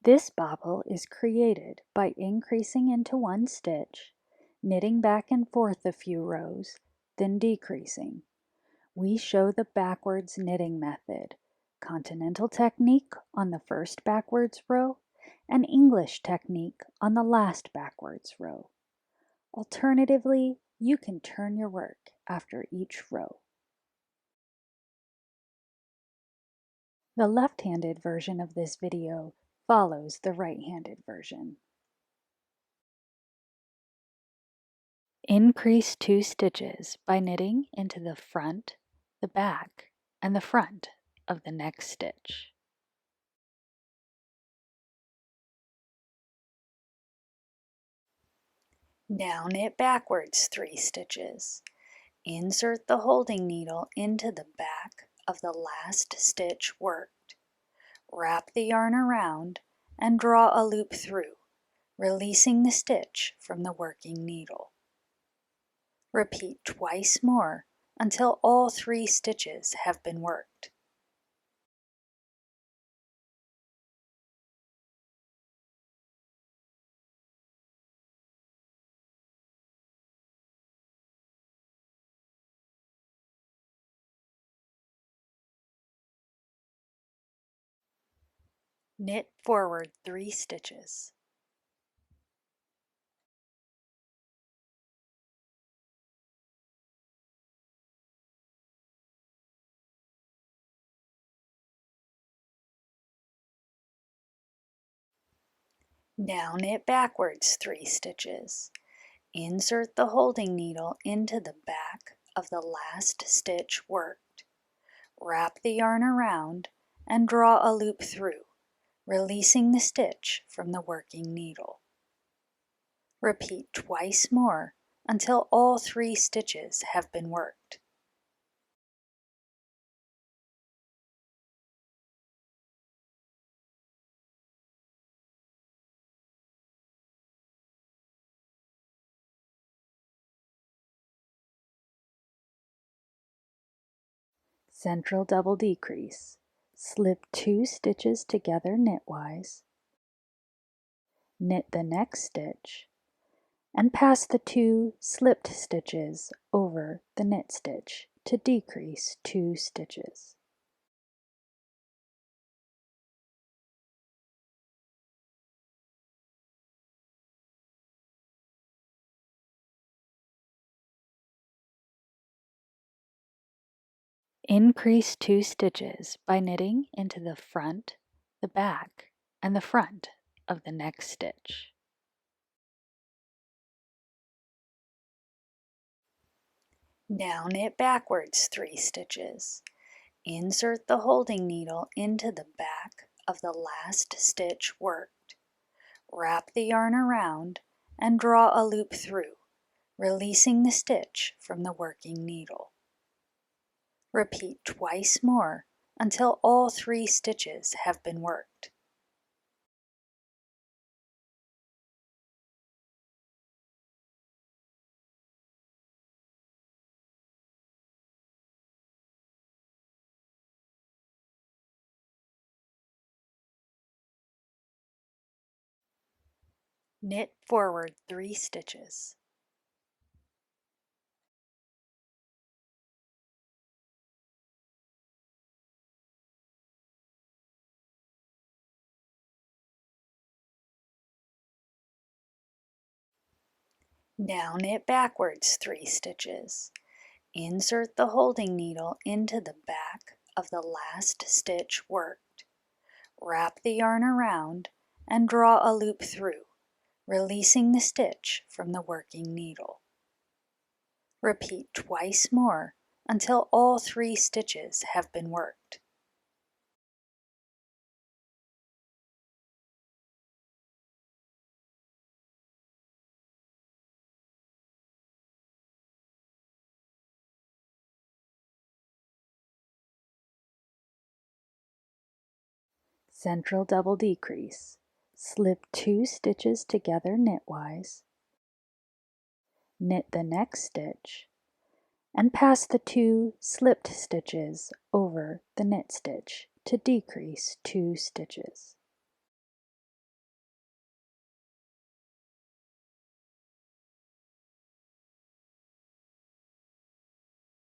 This bobble is created by increasing into one stitch, knitting back and forth a few rows, then decreasing. We show the backwards knitting method, continental technique on the first backwards row, and English technique on the last backwards row. Alternatively, you can turn your work after each row. The left-handed version of this video follows the right-handed version. Increase 2 stitches by knitting into the front, the back, and the front of the next stitch. Now knit backwards 3 stitches. Insert the holding needle into the back of the last stitch worked. Wrap the yarn around and draw a loop through, releasing the stitch from the working needle. Repeat twice more until all 3 stitches have been worked. Knit forward 3 stitches. Now knit backwards 3 stitches. Insert the holding needle into the back of the last stitch worked. Wrap the yarn around and draw a loop through, releasing the stitch from the working needle. Repeat twice more until all 3 stitches have been worked. Central double decrease. Slip 2 stitches together knitwise. Knit the next stitch and pass the 2 slipped stitches over the knit stitch to decrease 2 stitches. Increase 2 stitches by knitting into the front, the back, and the front of the next stitch. Now knit backwards 3 stitches. Insert the holding needle into the back of the last stitch worked. Wrap the yarn around and draw a loop through, releasing the stitch from the working needle. Repeat twice more until all 3 stitches have been worked. Knit forward 3 stitches. Now knit backwards 3 stitches. Insert the holding needle into the back of the last stitch worked. Wrap the yarn around and draw a loop through, releasing the stitch from the working needle. Repeat twice more until all 3 stitches have been worked. Central double decrease. Slip 2 stitches together knitwise. Knit the next stitch and pass the 2 slipped stitches over the knit stitch to decrease 2 stitches.